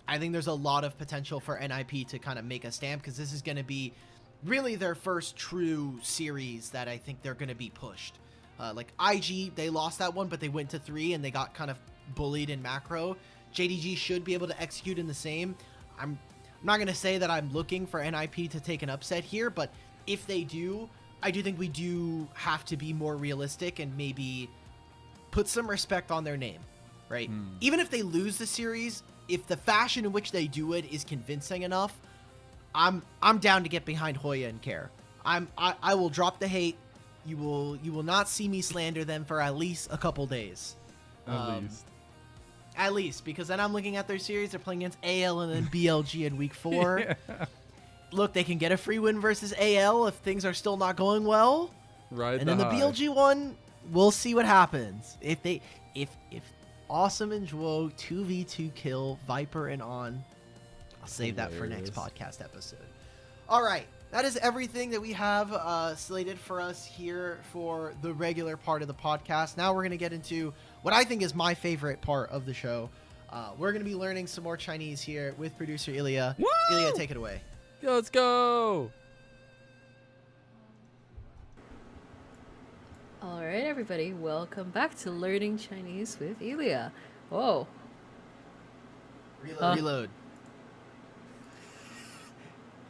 I think there's a lot of potential for NIP to kind of make a stamp, because this is going to be really their first true series that I think they're going to be pushed. Like IG, they lost that one, but they went to 3 and they got kind of bullied in macro. JDG should be able to execute in the same. I'm not going to say that I'm looking for NIP to take an upset here, but if they do, I do think we do have to be more realistic and maybe put some respect on their name, right? Even if they lose the series, if the fashion in which they do it is convincing enough, I'm down to get behind Hoya and Care. I will drop the hate. You will not see me slander them for at least a couple days. At least, because then I'm looking at their series. They're playing against AL and then BLG in week 4. Yeah. Look, they can get a free win versus AL if things are still not going well. Right. And then the BLG one, we'll see what happens. If Awesome and Jwo 2v2 kill Viper and On, I'll save that for next podcast episode. All right. That is everything that we have slated for us here for the regular part of the podcast. Now we're going to get into what I think is my favorite part of the show. We're going to be learning some more Chinese here with producer Ilia. Woo! Ilia, take it away. Let's go. All right, everybody. Welcome back to Learning Chinese with Ilia. Whoa. Reload.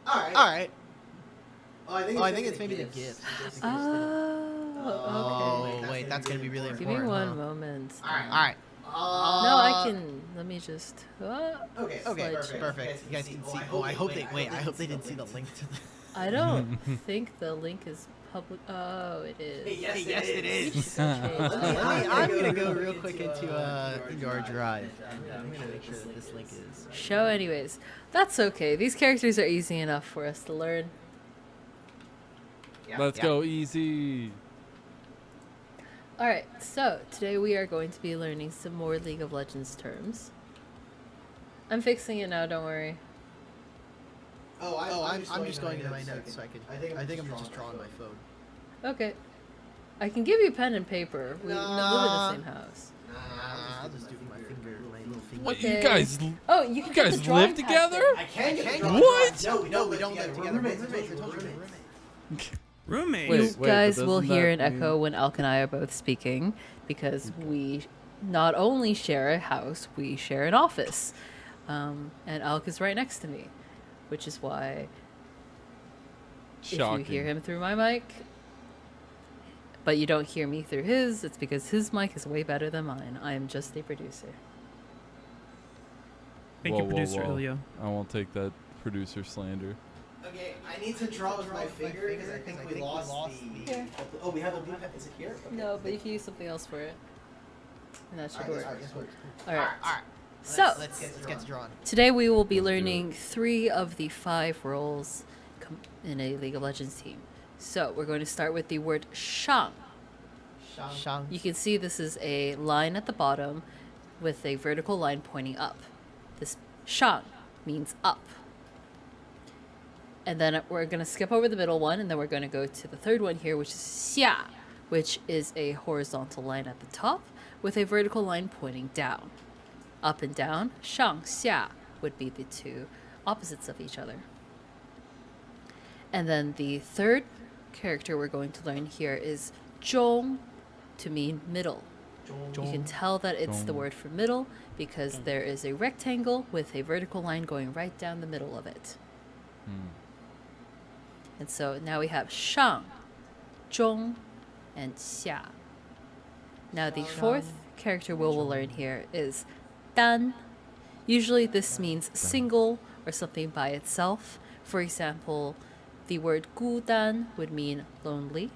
All right. Oh, I think it's maybe the gift. Oh, okay. wait, that's gonna be really Give important. me one huh? moment. All right. No, I can. Let me just. Okay, slideshow. perfect. You guys can see. Oh, I hope they didn't see the link to the. I don't think the link is public. Oh, it is. Yes, it is. Okay. I'm gonna go real quick into our drive. I'm gonna make sure that this link is. Show, anyways. That's okay. These characters are easy enough for us to learn. Let's go easy. Alright, so today we are going to be learning some more League of Legends terms. I'm fixing it now, don't worry. I'm just going into my notes so I can. I think I'm just drawing my phone. Okay. I can give you pen and paper. We live in the same house. I'll just do my finger, my little finger. What Okay. you guys? Oh, you can You put guys the drawing live pad together? there. I can. What? No, we don't live together. We're roommates. I told you, we're roommates. Roommates. Wait, You guys but will doesn't hear that an mean- echo when Alk and I are both speaking because we not only share a house, we share an office. And Alk is right next to me, which is why Shocking. if you hear him through my mic, but you don't hear me through his, it's because his mic is way better than mine. I am just a producer. Thank you, producer Ilia. I won't take that producer slander. Okay, I need to draw with my finger because I think we lost the. Here. Oh, we have a blue pen. Is it here? Okay. No, but you can use something else for it. And that should work. This works. Alright. Alright. So, Let's get to drawing. today we will be Let's do learning 3 of the 5 roles in a League of Legends team. So, we're going to start with the word shang. Shang. You can see this is a line at the bottom with a vertical line pointing up. This shang means up. And then we're going to skip over the middle one, and then we're going to go to the third one here, which is xia, which is a horizontal line at the top with a vertical line pointing down. Up and down, shang, xia would be the two opposites of each other. And then the third character we're going to learn here is zhong, to mean middle. You can tell that it's the Zhong. word for middle because there is a rectangle with a vertical line going right down the middle of it. And so now we have shang, zhong, and xia. Now the fourth character we'll learn here is dan. Usually this means single or something by itself. For example, the word gu dan would mean lonely.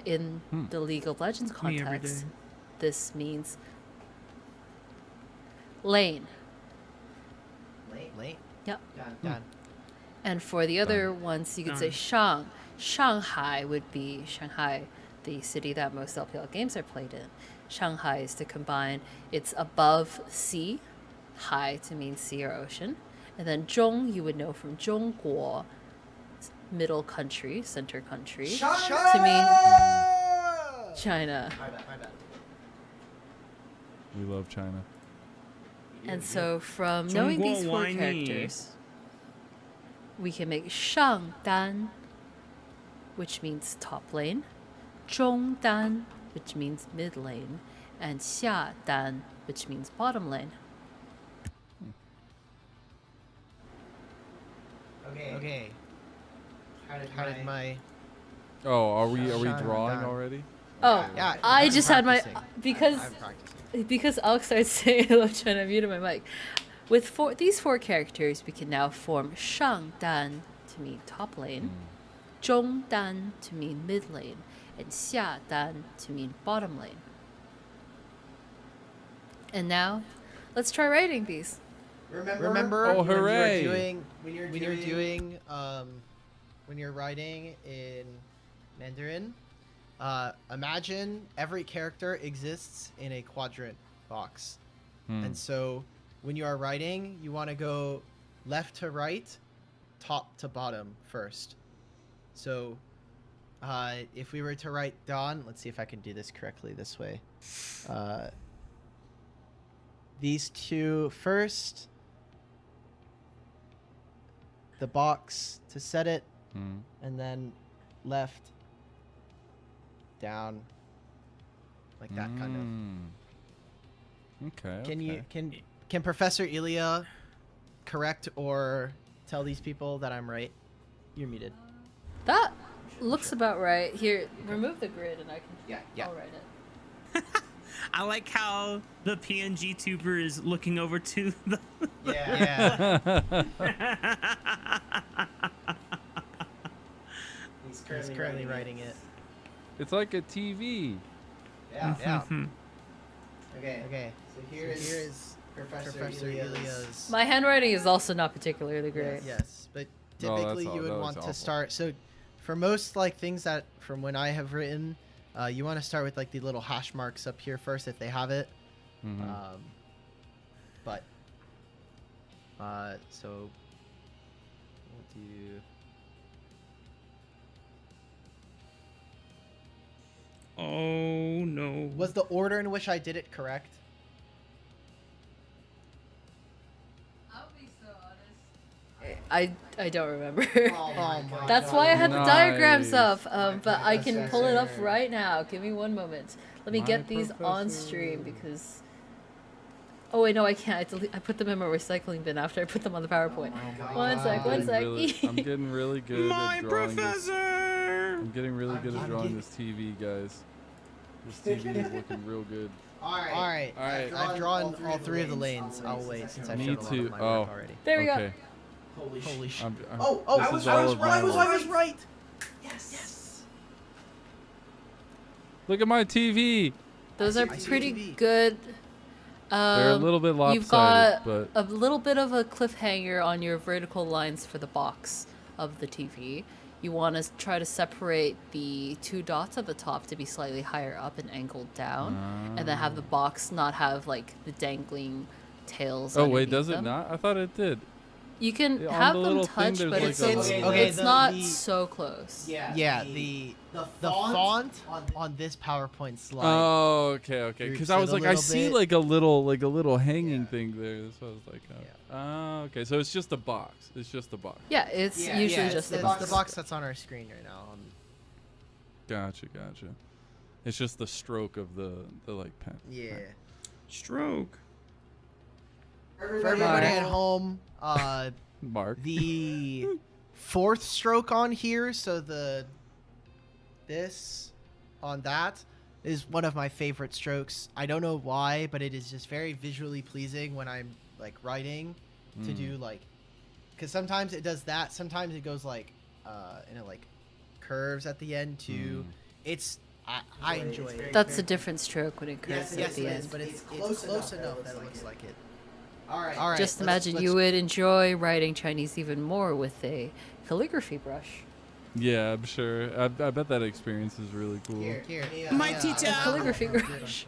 In the League of Legends Me every context, day. this means lane. Late. Yep. Done. And for the other ones, you could say Done. Shang. Shanghai would be Shanghai, the city that most LPL games are played in. Shanghai is to combine it's above sea, hai to mean sea or ocean, and then zhong you would know from Zhongguo, middle country, center country, to mean China. My bad. We love China. And so from knowing these 4 Zhongguo characters, we can make Shang Dan, which means top lane, Zhong Dan, which means mid lane, and Xia Dan, which means bottom lane. Okay. How did my? Oh, are we Shine drawing down. already? Oh, Yeah, I I'm just had my practicing. I'm practicing. because Alex started saying I love China, I muted my mic. With these 4 characters, we can now form Shang Dan to mean top lane, Zhong Dan to mean mid lane, and Xia Dan to mean bottom lane. And now, let's try writing these. Remember Oh, when hooray. when you're writing in Mandarin, imagine every character exists in a quadrant box. And so when you are writing, you want to go left to right, top to bottom first. So if we were to write Dawn, let's see if I can do this correctly this way. These 2 first, the box to set it, and then left, down, like that kind of. Okay. Can Professor Ilia correct or tell these people that I'm right? You're muted. That Looks about right. Here, remove the grid and I can. Yeah. I'll write it. I like how the PNG tuber is looking over to the. Yeah. He's currently writing it. It's like a TV. Yeah. Okay. So here is Professor Ilia's. My handwriting is also not particularly great. Yes, but typically you would want to start. So, for most like things that from when I have written, you want to start with like the little hash marks up here first if they have it. So we'll do. Oh no. Was the order in which I did it correct? I don't remember. Oh my God. That's why I had the diagrams Nice. up. But I can pull it up right now. Give me one moment. Let me get these on stream because. Oh wait, no, I can't. I put them in my recycling bin after I put them on the PowerPoint. One sec. I'm getting really good My at drawing professor. I'm getting really good at drawing this TV, guys. This TV is looking real good. All right. I've drawn all three of the lanes. I'll wait since I've shown a lot of my work already. There we go. Okay. Holy shit. I was right. Yes. Look at my TV. Those are I see pretty TV. good. They're a little bit lopsided, You've got but a little bit of a cliffhanger on your vertical lines for the box of the TV. You want to try to separate the two dots at the top to be slightly higher up and angled down, and then have the box not have like the dangling tails. oh wait, underneath does it them. not? I thought it did. You can Yeah, on have the them little thing, touch, there's but like it's a little- it's not the- so close. Yeah, the font on this PowerPoint slide. Oh, okay. You're Because I just was a like, I little see bit- like a little hanging Yeah. thing there. So I was like, oh, okay. So it's just a box. It's just a box. Yeah, it's usually just the the box. box. The box that's on our screen right now. Gotcha. It's just the stroke of the like pen. Yeah. Stroke. For everybody at home, Mark. the fourth stroke on here, so this on that is one of my favorite strokes. I don't know why, but it is just very visually pleasing when I'm like writing to do like, because sometimes it does that, sometimes it goes like like curves at the end too. It's I enjoy it. That's a different stroke when it curves at Yes, the it end. is, but it's close enough that it looks like it. All right. Just imagine you would enjoy writing Chinese even more with a calligraphy brush. Yeah, I'm sure. I bet that experience is really cool. Here. My teacher. A calligraphy brush.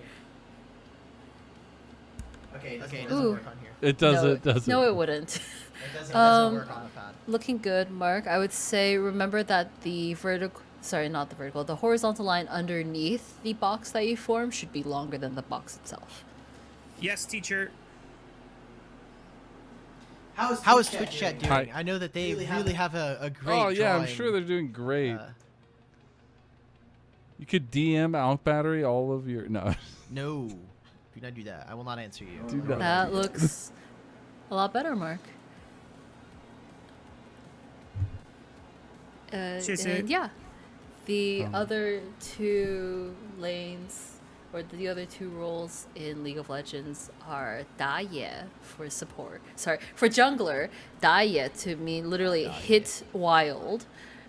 Okay, it doesn't Ooh. work on here. It doesn't. Doesn't. No, it wouldn't. It doesn't work on the pad. Looking good, Mark. I would say remember that the the horizontal line underneath the box that you form should be longer than the box itself. Yes, teacher. How is Twitch chat doing? Hi. I know that they really have a great. Oh yeah, I'm drawing, sure they're doing great. uh, You could DM out battery all of your no. No, do not do that. I will not answer you. Do not. That looks a lot better, Mark. And yeah, the other two lanes or the other two roles in League of Legends are Daye for support. Sorry, for jungler, Daye to mean literally hit wild,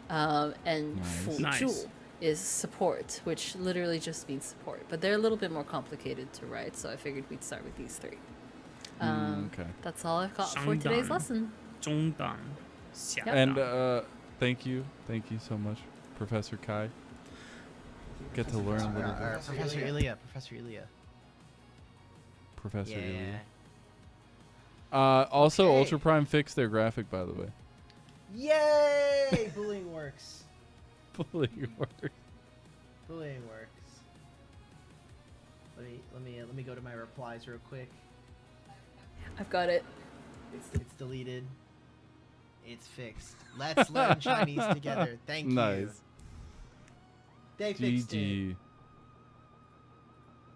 and Fu Nice. Zhu is support, which literally just means support. But they're a little bit more complicated to write, so I figured we'd start with these three. Okay. That's all I've got for today's Shangdan. lesson. 中档下 Yep. And 档 thank you so much, Professor Kai. Get to learn a little bit, Professor Ilia. Professor Ilia. Professor. Yeah. Ilia. Also, Okay. Ultra Prime fixed their graphic, by the way. Yay! Bullying works. Bullying work. Bullying works. Let me go to my replies real quick. I've got it. It's deleted. It's fixed. Let's learn Chinese together. Thank you. Nice. They fixed it. GG.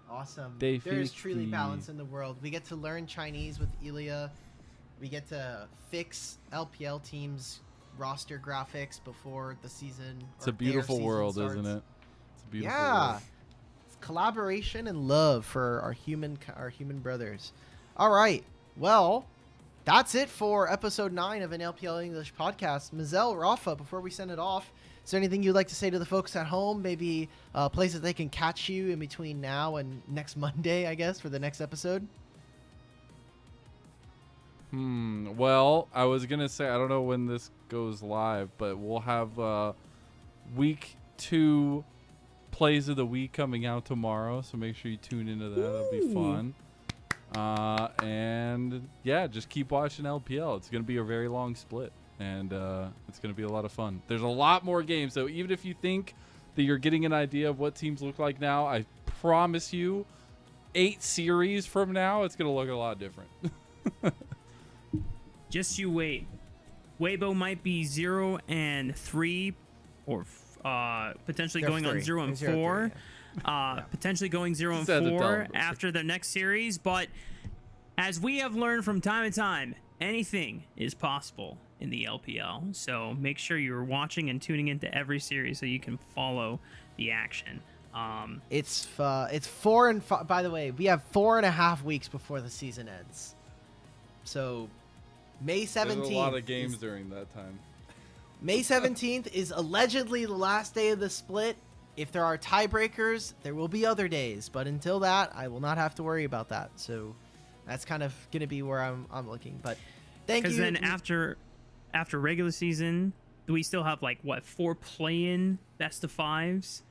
Awesome. They There's fixed truly the- balance in the world. We get to learn Chinese with Ilia. We get to fix LPL teams roster graphics before the season. It's a beautiful world, isn't it? It's a beautiful world. It's collaboration and love for our human brothers. All right. Well, that's it for episode 9 of an LPL English podcast. Mazel, Rafa, before we send it off, is there anything you'd like to say to the folks at home? Maybe places they can catch you in between now and next Monday, I guess, for the next episode? Well, I was going to say, I don't know when this goes live, but we'll have week 2 plays of the week coming out tomorrow. So make sure you tune into that. That'll be fun. And yeah, just keep watching LPL. It's going to be a very long split, and it's going to be a lot of fun. There's a lot more games, so even if you think that you're getting an idea of what teams look like now, I promise you 8 series from now, it's going to look a lot different. Just you wait. Weibo might be 0-3, or potentially They're going on 3. 0-4. Potentially going 0-4 after the next series. But as we have learned from time to time, anything is possible in the LPL. So make sure you're watching and tuning into every series so you can follow the action. It's 4 and 5. By the way, we have 4.5 weeks before the season ends. So May 17th. There's a lot of games during that time. May 17th is allegedly the last day of the split. If there are tiebreakers, there will be other days. But until that, I will not have to worry about that. So that's kind of going to be where I'm looking. But thank you. Because then after regular season, we still have 4 play-in best of 5s?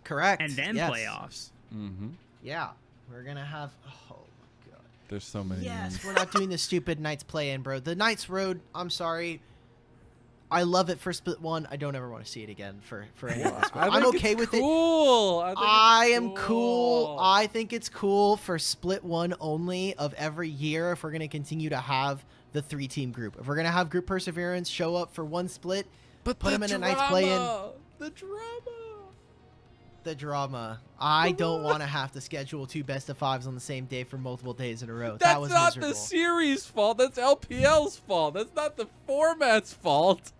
Correct. And then playoffs. Mm-hmm. Yeah. We're going to have... Oh, my God. There's so many. Yes, games. we're not doing the stupid Knights play-in, bro. The Knights Road, I'm sorry. I love it for Split 1. I don't ever want to see it again for any last split. I'm okay with it. I am cool. I think it's cool for Split 1 only of every year if we're going to continue to have the 3-team group. If we're going to have Group Perseverance show up for one split, but put them in a Knights play-in. The drama. I don't want to have to schedule 2 best of 5s on the same day for multiple days in a row. That was not miserable. The series' fault. That's LPL's fault. That's not the format's fault.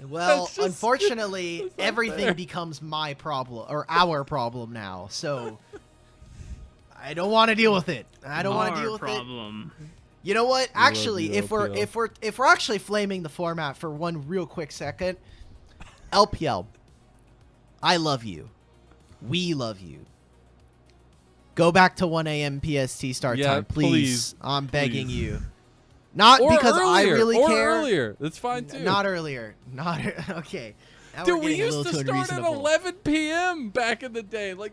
Well, unfortunately, everything becomes my problem or our problem now. So I don't want to deal with it. I don't want to deal with it. You know what? Actually, if we're actually flaming the format for one real quick second, LPL, I love you. We love you. Go back to 1 a.m. PST start time, please. I'm begging you. Not or because earlier, I really or care. Earlier. That's fine too. Not earlier. Not okay. Now dude, we used to start at 11 p.m. back in the day. What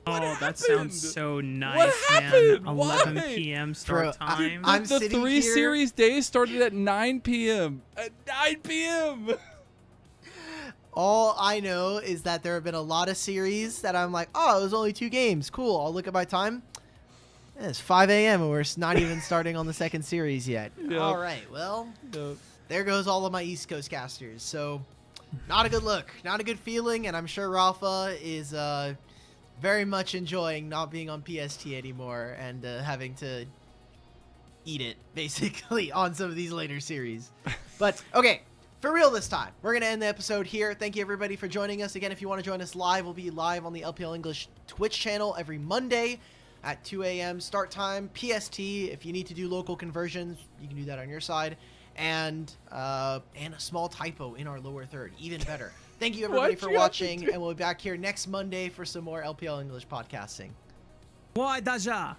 happened? That sounds so nice, what happened? Man. Why? 11 p.m. start time. I'm the sitting 3 here. series days started at 9 p.m. At 9 p.m. All I know is that there have been a lot of series that I'm like, oh, it was only 2 games. Cool. I'll look at my time. It's 5 a.m. and we're not even starting on the second series yet. Yep. All right. Well, there goes all of my East Coast casters. So not a good look. Not a good feeling. And I'm sure Rafa is very much enjoying not being on PST anymore and having to eat it, basically, on some of these later series. But, okay. For real this time, we're going to end the episode here. Thank you, everybody, for joining us. Again, if you want to join us live, we'll be live on the LPL English Twitch channel every Monday at 2 a.m. start time, PST. If you need to do local conversions, you can do that on your side. And a small typo in our lower third. Even better. Thank you, everybody, for watching. And we'll be back here next Monday for some more LPL English podcasting. Why, Daja?